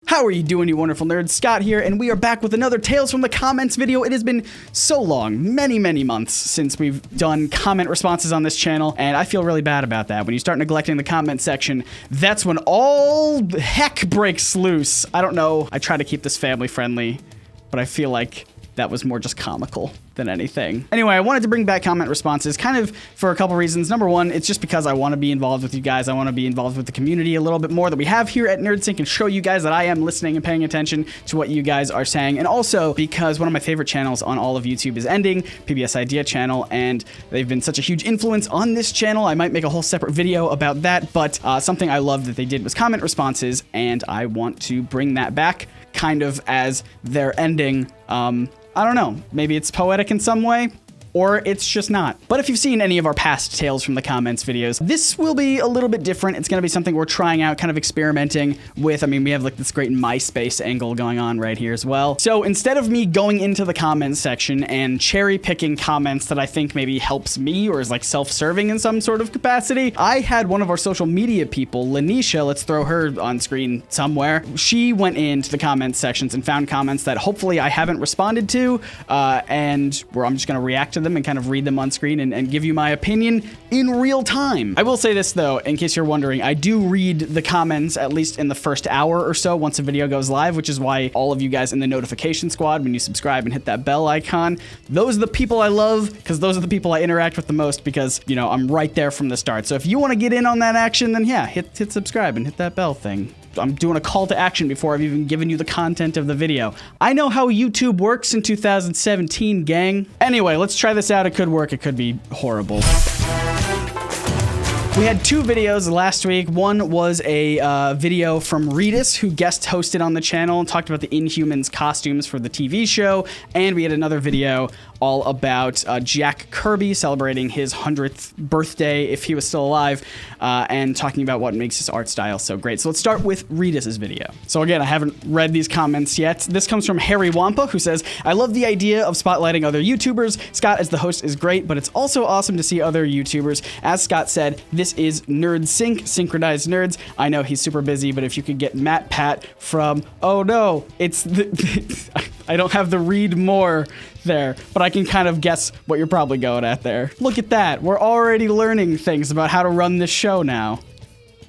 How are you doing, you wonderful nerds? Scott here, and we are back with another Tales from the Comments video. It has been so long, many months since we've done comment responses on this channel, and I feel really bad about that. When you start neglecting the comment section, that's when all heck breaks loose. I don't know, I try to keep this family friendly, but I feel like that was more just comical than anything. Anyway, I wanted to bring back comment responses kind of for a couple reasons. Number one, it's just because I want to be involved with you guys. I want to be involved with the community a little bit more that we have here at NerdSync and show you guys that I am listening and paying attention to what you guys are saying. And also because one of my favorite channels on all of YouTube is ending, PBS Idea channel, and they've been such a huge influence on this channel. I might make a whole separate video about that, but something I loved that they did was comment responses, and I want to bring that back kind of as their ending. I don't know, maybe it's poetic in some way, or it's just not. But if you've seen any of our past Tales from the Comments videos, this will be a little bit different. It's gonna be something we're trying out, kind of experimenting with. I mean, we have like this great MySpace angle going on right here as well. So instead of me going into the comments section and cherry picking comments that I think maybe helps me or is like self-serving in some sort of capacity, I had one of our social media people, Lanisha, let's throw her on screen somewhere. She went into the comments sections and found comments that hopefully I haven't responded to, and where I'm just gonna react to them and kind of read them on screen and give you my opinion in real time. I will say this though, in case you're wondering, I do read the comments at least in the first hour or so once a video goes live, which is why all of you guys in the notification squad, when you subscribe and hit that bell icon, those are the people I love, because those are the people I interact with the most, because, you know, I'm right there from the start. So if you want to get in on that action, then yeah, hit subscribe and hit that bell thing. I'm doing a call to action before I've even given you the content of the video. I know how YouTube works in 2017, gang. Anyway, let's try this out. It could work. It could be horrible. We had two videos last week. One was a video from Redis, who guest hosted on the channel and talked about the Inhumans costumes for the TV show. And we had another video all about Jack Kirby celebrating his 100th birthday, if he was still alive, and talking about what makes his art style so great. So let's start with Redis' video. So again, I haven't read these comments yet. This comes from Harry Wampa, who says, I love the idea of spotlighting other YouTubers. Scott as the host is great, but it's also awesome to see other YouTubers. As Scott said, this is NerdSync, Synchronized Nerds. I know he's super busy, but if you could get Matt Pat from, oh no, it's I don't have the read more there, but I can kind of guess what you're probably going at there. Look at that. We're already learning things about how to run this show now.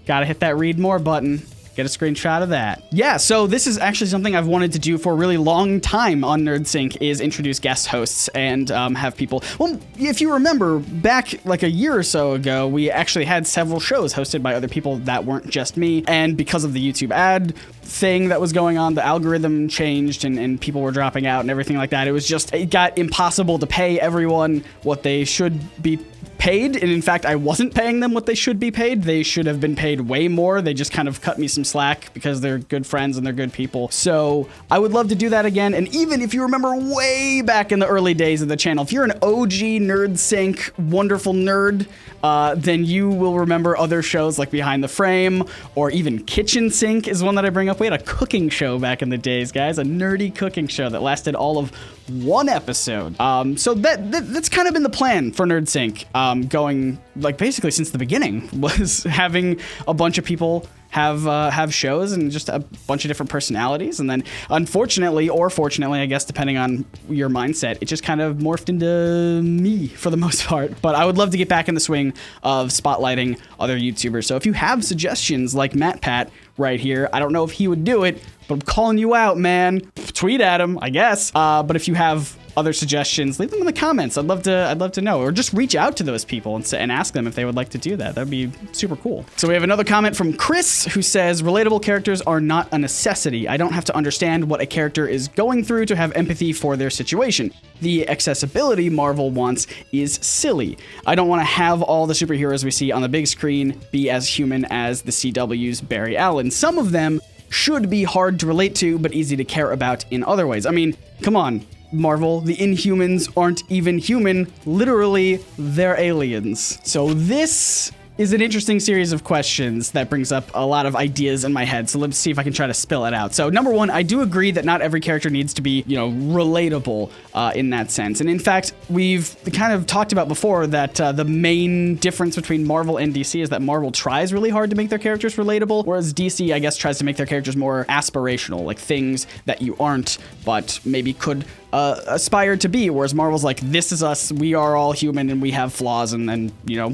Gotta hit that read more button. Get a screenshot of that. Yeah, so this is actually something I've wanted to do for a really long time on NerdSync, is introduce guest hosts and have people. Well, if you remember, back like a year or so ago, we actually had several shows hosted by other people that weren't just me. And because of the YouTube ad thing that was going on, the algorithm changed and people were dropping out and everything like that. It got impossible to pay everyone what they should be paid, and in fact, I wasn't paying them what they should be paid. They should have been paid way more. They just kind of cut me some slack because they're good friends and they're good people. So I would love to do that again. And even if you remember way back in the early days of the channel, if you're an OG NerdSync wonderful nerd, then you will remember other shows like Behind the Frame, or even Kitchen Sink is one that I bring up. We had a cooking show back in the days, guys, a nerdy cooking show that lasted all of one episode. So that's kind of been the plan for NerdSync, going like basically since the beginning, was having a bunch of people have shows and just a bunch of different personalities. And then unfortunately, or fortunately, I guess, depending on your mindset, it just kind of morphed into me for the most part. But I would love to get back in the swing of spotlighting other YouTubers. So if you have suggestions like Matt Pat right here, I don't know if he would do it, but I'm calling you out, man. Tweet at him, I guess. But if you have other suggestions, leave them in the comments. I'd love to know, or just reach out to those people and ask them if they would like to do that. That'd be super cool. So we have another comment from Chris, who says, relatable characters are not a necessity. I don't have to understand what a character is going through to have empathy for their situation. The accessibility Marvel wants is silly. I don't want to have all the superheroes we see on the big screen be as human as the CW's Barry Allen. Some of them should be hard to relate to, but easy to care about in other ways. I mean, come on, Marvel, the Inhumans aren't even human. Literally, they're aliens. So this is an interesting series of questions that brings up a lot of ideas in my head. So let's see if I can try to spill it out. So number one, I do agree that not every character needs to be, relatable in that sense. And in fact, we've kind of talked about before that the main difference between Marvel and DC is that Marvel tries really hard to make their characters relatable, whereas DC, I guess, tries to make their characters more aspirational, like things that you aren't, but maybe could aspire to be, whereas Marvel's like, this is us, we are all human and we have flaws, and then,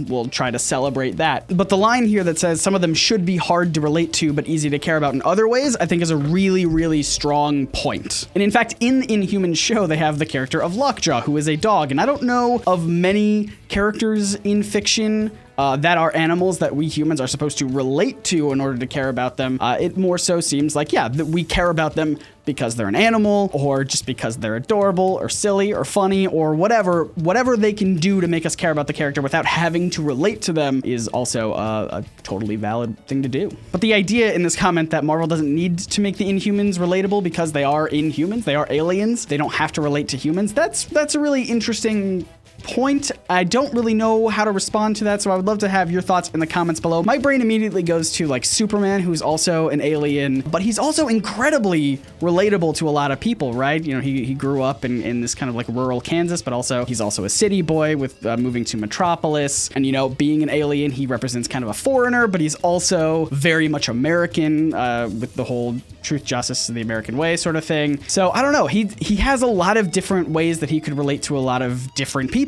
we'll try to celebrate that. But the line here that says some of them should be hard to relate to but easy to care about in other ways, I think is a really, really strong point. And in fact, in the Inhumans show, they have the character of Lockjaw, who is a dog, and I don't know of many characters in fiction that are animals that we humans are supposed to relate to in order to care about them. It more so seems like, that we care about them because they're an animal, or just because they're adorable or silly or funny or whatever they can do to make us care about the character without having to relate to them is also a totally valid thing to do. But the idea in this comment that Marvel doesn't need to make the Inhumans relatable because they are Inhumans, they are aliens, they don't have to relate to humans, that's a really interesting point. I don't really know how to respond to that, so I would love to have your thoughts in the comments below. My brain immediately goes to like Superman, who's also an alien, but he's also incredibly relatable to a lot of people, right? He grew up in this kind of like rural Kansas, but also he's also a city boy with moving to Metropolis, and being an alien, he represents kind of a foreigner, but he's also very much American with the whole truth, justice, the American way sort of thing. So I don't know. He has a lot of different ways that he could relate to a lot of different people.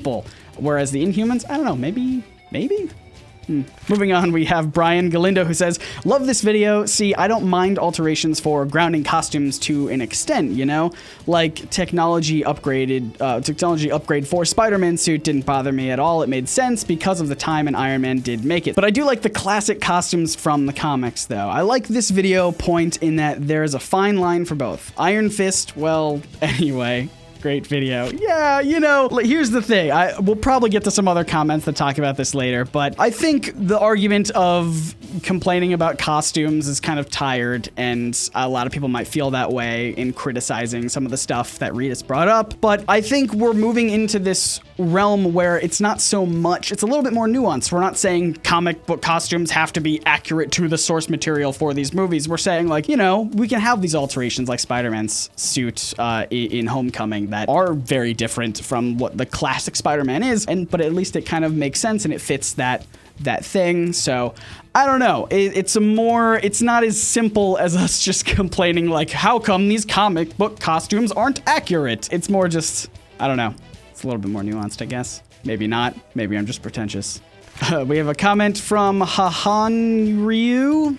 Whereas the Inhumans, I don't know, maybe? Moving on, we have Brian Galindo who says, love this video. See, I don't mind alterations for grounding costumes to an extent, like technology upgrade for Spider-Man suit didn't bother me at all. It made sense because of the time and Iron Man did make it. But I do like the classic costumes from the comics though. I like this video point in that there's a fine line for both. Iron Fist, well, anyway. Great video. Yeah, here's the thing. We'll probably get to some other comments that talk about this later, but I think the argument of complaining about costumes is kind of tired, and a lot of people might feel that way in criticizing some of the stuff that Rita's brought up, but I think we're moving into this realm where it's not so much, it's a little bit more nuanced. We're not saying comic book costumes have to be accurate to the source material for these movies. We're saying like, we can have these alterations like Spider-Man's suit in Homecoming that are very different from what the classic Spider-Man is, but at least it kind of makes sense and it fits that thing. So I don't know. It's not as simple as us just complaining like, how come these comic book costumes aren't accurate? It's more just, I don't know. It's a little bit more nuanced, I guess. Maybe not. Maybe I'm just pretentious. We have a comment from Hahan Ryu.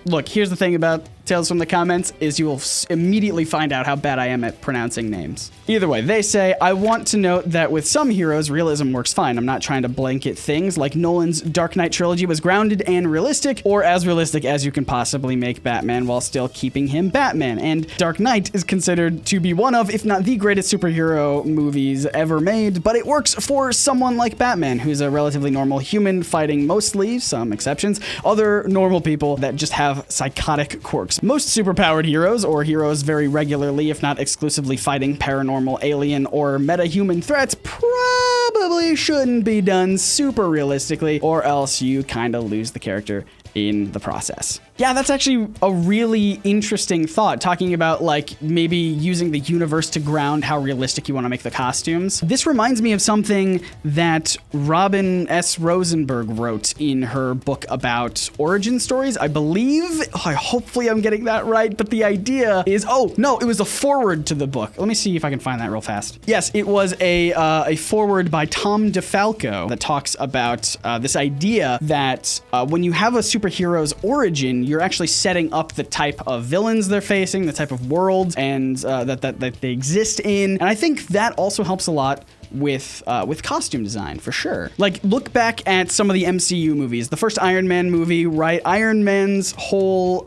Look, here's the thing about Tales from the Comments is you will immediately find out how bad I am at pronouncing names. Either way, they say, I want to note that with some heroes, realism works fine. I'm not trying to blanket things, like Nolan's Dark Knight trilogy was grounded and realistic, or as realistic as you can possibly make Batman while still keeping him Batman. And Dark Knight is considered to be one of, if not the greatest superhero movies ever made, but it works for someone like Batman, who's a relatively normal human fighting mostly, some exceptions, other normal people that just have psychotic quirks. Most superpowered heroes, or heroes very regularly, if not exclusively fighting paranormal, alien, or meta-human threats, probably shouldn't be done super realistically, or else you kind of lose the character in the process. Yeah, that's actually a really interesting thought, talking about like maybe using the universe to ground how realistic you want to make the costumes. This reminds me of something that Robin S. Rosenberg wrote in her book about origin stories, I believe. Hopefully I'm getting that right, but the idea is, oh no, it was a foreword to the book. Let me see if I can find that real fast. Yes, it was a foreword by Tom DeFalco that talks about this idea that when you have a superhero's origin, you're actually setting up the type of villains they're facing, the type of worlds, and that they exist in. And I think that also helps a lot with costume design, for sure. Like, look back at some of the MCU movies. The first Iron Man movie, right? Iron Man's whole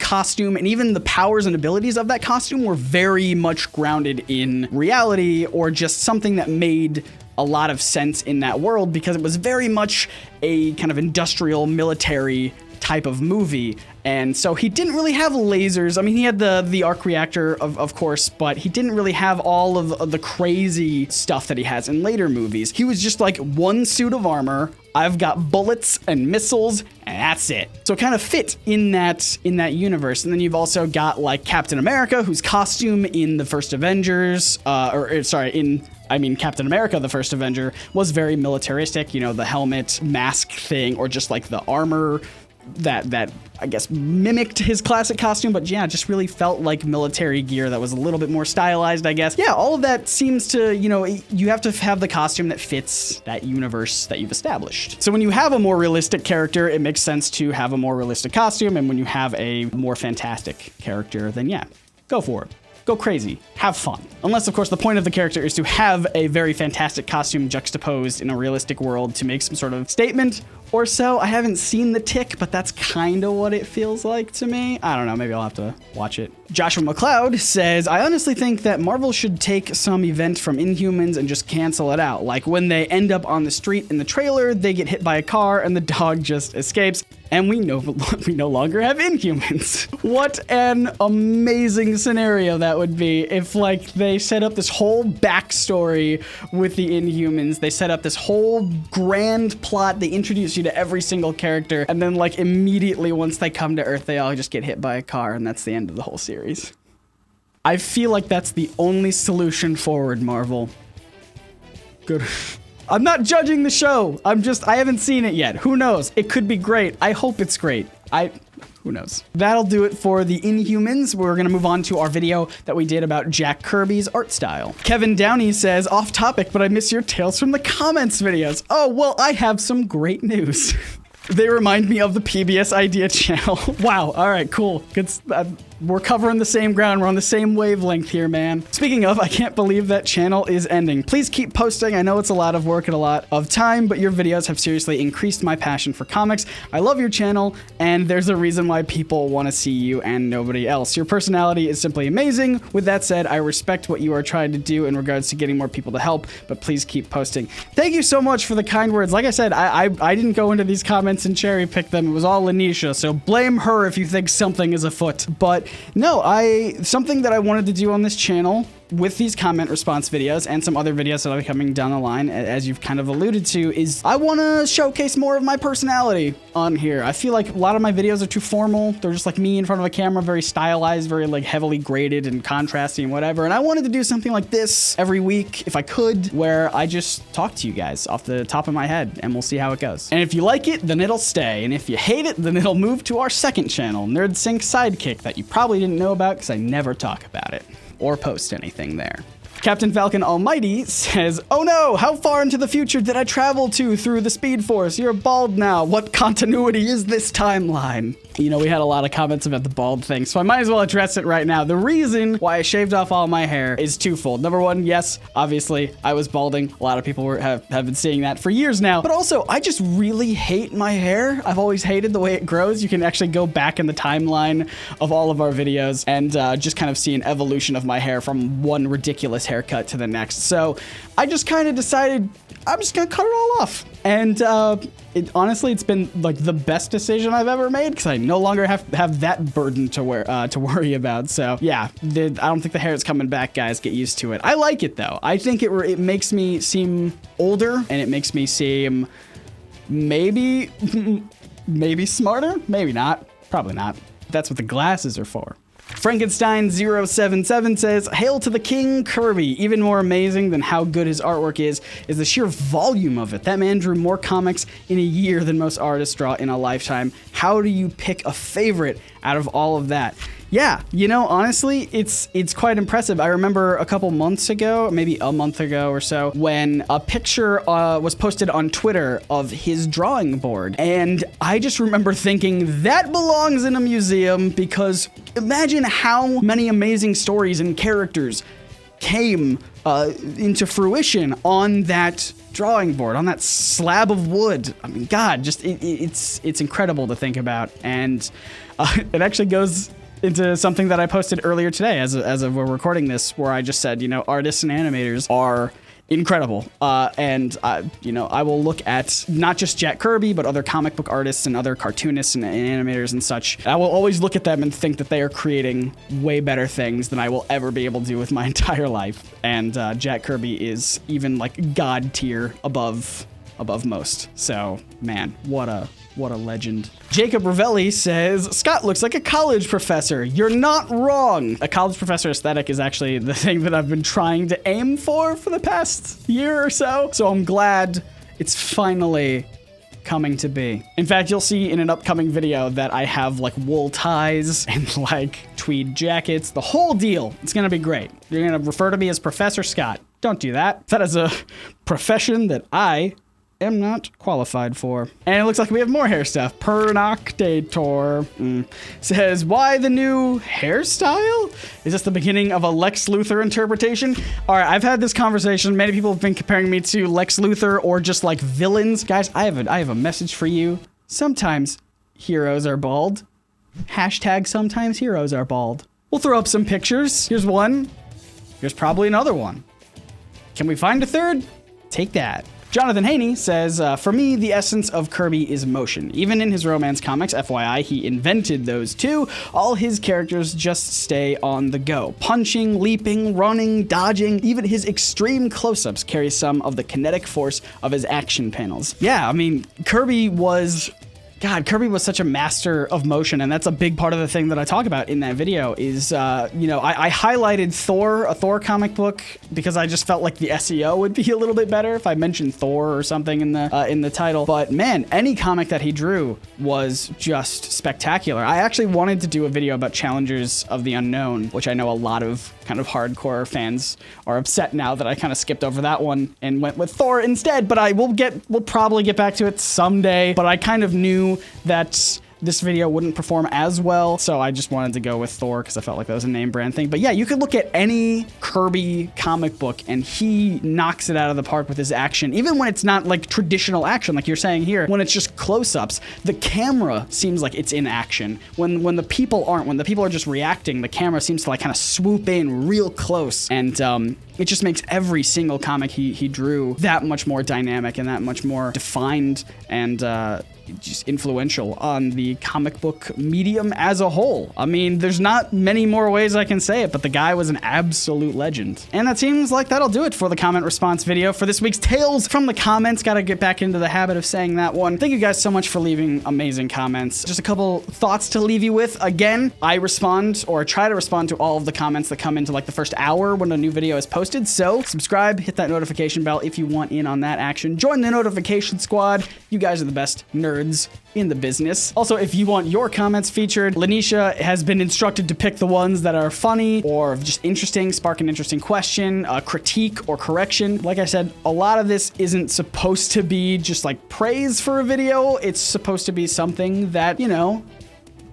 costume and even the powers and abilities of that costume were very much grounded in reality, or just something that made a lot of sense in that world, because it was very much a kind of industrial military type of movie. And so he didn't really have lasers. I mean, he had the arc reactor, of course, but he didn't really have all of the crazy stuff that he has in later movies. He was just like one suit of armor, I've got bullets and missiles, and that's it. So it kind of fit in that universe. And then you've also got like Captain America, whose costume in the first Avengers, Captain America, the first Avenger, was very militaristic, you know, the helmet, mask thing, or just like the armor that I guess mimicked his classic costume, but yeah, just really felt like military gear that was a little bit more stylized, I guess. Yeah, all of that seems to, you know, you have to have the costume that fits that universe that you've established. So when you have a more realistic character, it makes sense to have a more realistic costume, and when you have a more fantastic character, then yeah, go for it. Go crazy. Have fun. Unless, of course, the point of the character is to have a very fantastic costume juxtaposed in a realistic world to make some sort of statement or so. I haven't seen The Tick, but that's kind of what it feels like to me. I don't know. Maybe I'll have to watch it. Joshua McLeod says, I honestly think that Marvel should take some event from Inhumans and just cancel it out. Like when they end up on the street in the trailer, they get hit by a car and the dog just escapes. And we no longer have Inhumans. What an amazing scenario that would be if, like, they set up this whole backstory with the Inhumans. They set up this whole grand plot. They introduce you to every single character. And then, like, immediately once they come to Earth, they all just get hit by a car. And that's the end of the whole series. I feel like that's the only solution forward, Marvel. Good. I'm not judging the show. I haven't seen it yet. Who knows? It could be great. I hope it's great. Who knows? That'll do it for the Inhumans. We're gonna move on to our video that we did about Jack Kirby's art style. Kevin Downey says, off topic, but I miss your Tales from the Comments videos. Oh, well, I have some great news. They remind me of the PBS Idea channel. Wow, all right, cool. Good. We're covering the same ground. We're on the same wavelength here, man. Speaking of, I can't believe that channel is ending. Please keep posting. I know it's a lot of work and a lot of time, but your videos have seriously increased my passion for comics. I love your channel, and there's a reason why people want to see you and nobody else. Your personality is simply amazing. With that said, I respect what you are trying to do in regards to getting more people to help, but please keep posting. Thank you so much for the kind words. Like I said, I didn't go into these comments and cherry pick them. It was all Lanisha, so blame her if you think something is afoot. But no, something that I wanted to do on this channel with these comment response videos and some other videos that I'll be coming down the line, as you've kind of alluded to, is I want to showcase more of my personality on here. I feel like a lot of my videos are too formal. They're just like me in front of a camera, very stylized, very like heavily graded and contrasty and whatever. And I wanted to do something like this every week, if I could, where I just talk to you guys off the top of my head, and we'll see how it goes. And if you like it, then it'll stay. And if you hate it, then it'll move to our second channel, NerdSync Sidekick, that you probably didn't know about because I never talk about it or post anything there. Captain Falcon Almighty says, oh no, how far into the future did I travel to through the Speed Force? You're bald now. What continuity is this timeline? You know, we had a lot of comments about the bald thing, so I might as well address it right now. The reason why I shaved off all my hair is twofold. Number one, yes, obviously, I was balding. A lot of people have been seeing that for years now. But also, I just really hate my hair. I've always hated the way it grows. You can actually go back in the timeline of all of our videos and just kind of see an evolution of my hair from one ridiculous haircut to the next. So I just kind of decided I'm just gonna cut it all off. And honestly, it's been like the best decision I've ever made because I no longer have that burden to worry about. So yeah, I don't think the hair is coming back, guys. Get used to it. I like it though. I think it makes me seem older, and it makes me seem maybe smarter. Maybe not. Probably not. That's what the glasses are for. Frankenstein077 says, hail to the King Kirby. Even more amazing than how good his artwork is the sheer volume of it. That man drew more comics in a year than most artists draw in a lifetime. How do you pick a favorite out of all of that? Yeah, you know, honestly, it's quite impressive. I remember a couple months ago, maybe a month ago or so, when a picture was posted on Twitter of his drawing board. And I just remember thinking, that belongs in a museum, because imagine how many amazing stories and characters came into fruition on that drawing board, on that slab of wood. I mean, God, just it's incredible to think about. And it actually goes into something that I posted earlier today as of we're recording this, where I just said, you know, artists and animators are incredible. And you know, I will look at not just Jack Kirby, but other comic book artists and other cartoonists and animators and such. I will always look at them and think that they are creating way better things than I will ever be able to do with my entire life. And Jack Kirby is even like God tier above above most. So, man, what a legend. Jacob Ravelli says, Scott looks like a college professor. You're not wrong. A college professor aesthetic is actually the thing that I've been trying to aim for the past year or so. So I'm glad it's finally coming to be. In fact, you'll see in an upcoming video that I have like wool ties and like tweed jackets, the whole deal. It's gonna be great. You're gonna refer to me as Professor Scott. Don't do that. That is a profession that I am not qualified for. And it looks like we have more hair stuff. Pernoctator says, why the new hairstyle? Is this the beginning of a Lex Luthor interpretation? All right, I've had this conversation. Many people have been comparing me to Lex Luthor or just like villains. Guys, I have a message for you. Sometimes heroes are bald. Hashtag sometimes heroes are bald. We'll throw up some pictures. Here's one. Here's probably another one. Can we find a third? Take that. Jonathan Haney says, for me, the essence of Kirby is motion. Even in his romance comics, FYI, he invented those too. All his characters just stay on the go. Punching, leaping, running, dodging. Even his extreme close-ups carry some of the kinetic force of his action panels. Yeah, I mean, Kirby was such a master of motion, and that's a big part of the thing that I talk about in that video is, I highlighted Thor, a Thor comic book, because I just felt like the SEO would be a little bit better if I mentioned Thor or something in the title. But man, any comic that he drew was just spectacular. I actually wanted to do a video about Challengers of the Unknown, which I know a lot of kind of hardcore fans are upset now that I kind of skipped over that one and went with Thor instead, but we'll probably get back to it someday. But I kind of knew that this video wouldn't perform as well, so I just wanted to go with Thor because I felt like that was a name brand thing. But yeah, you could look at any Kirby comic book and he knocks it out of the park with his action. Even when it's not like traditional action, like you're saying here, when it's just close-ups, the camera seems like it's in action. When the people aren't, when the people are just reacting, the camera seems to like kind of swoop in real close, and it just makes every single comic he drew that much more dynamic and that much more defined and just influential on the comic book medium as a whole. I mean, there's not many more ways I can say it, but the guy was an absolute legend. And that seems like that'll do it for the comment response video for this week's Tales from the Comments. Gotta get back into the habit of saying that one. Thank you guys so much for leaving amazing comments. Just a couple thoughts to leave you with. Again, I respond or try to respond to all of the comments that come into like the first hour when a new video is posted. So subscribe, hit that notification bell if you want in on that action. Join the notification squad. You guys are the best nerds in the business. Also, if you want your comments featured, Lanisha has been instructed to pick the ones that are funny or just interesting, spark an interesting question, critique or correction. Like I said, a lot of this isn't supposed to be just like praise for a video. It's supposed to be something that,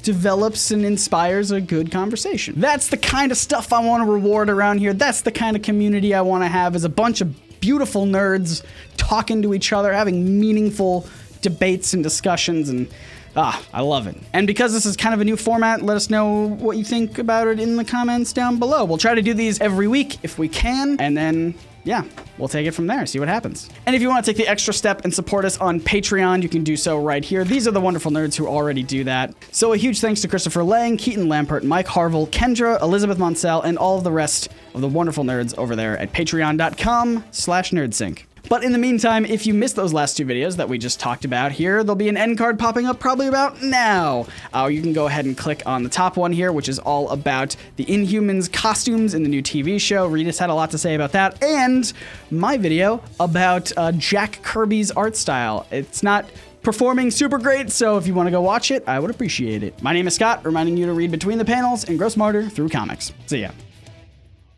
develops and inspires a good conversation. That's the kind of stuff I want to reward around here. That's the kind of community I want to have, is a bunch of beautiful nerds talking to each other, having meaningful debates and discussions, and I love it. And because this is kind of a new format, let us know what you think about it in the comments down below. We'll try to do these every week if we can, and then yeah, we'll take it from there, see what happens. And if you want to take the extra step and support us on Patreon, you can do so right here. These are the wonderful nerds who already do that. So a huge thanks to Christopher Lang, Keaton Lampert, Mike Harville, Kendra, Elizabeth Monsell, and all of the rest of the wonderful nerds over there at patreon.com/nerdsync. But in the meantime, if you missed those last two videos that we just talked about here, there'll be an end card popping up probably about now. You can go ahead and click on the top one here, which is all about the Inhumans costumes in the new TV show. Rita's had a lot to say about that, and my video about Jack Kirby's art style. It's not performing super great, so if you want to go watch it, I would appreciate it. My name is Scott, reminding you to read between the panels and grow smarter through comics. See ya.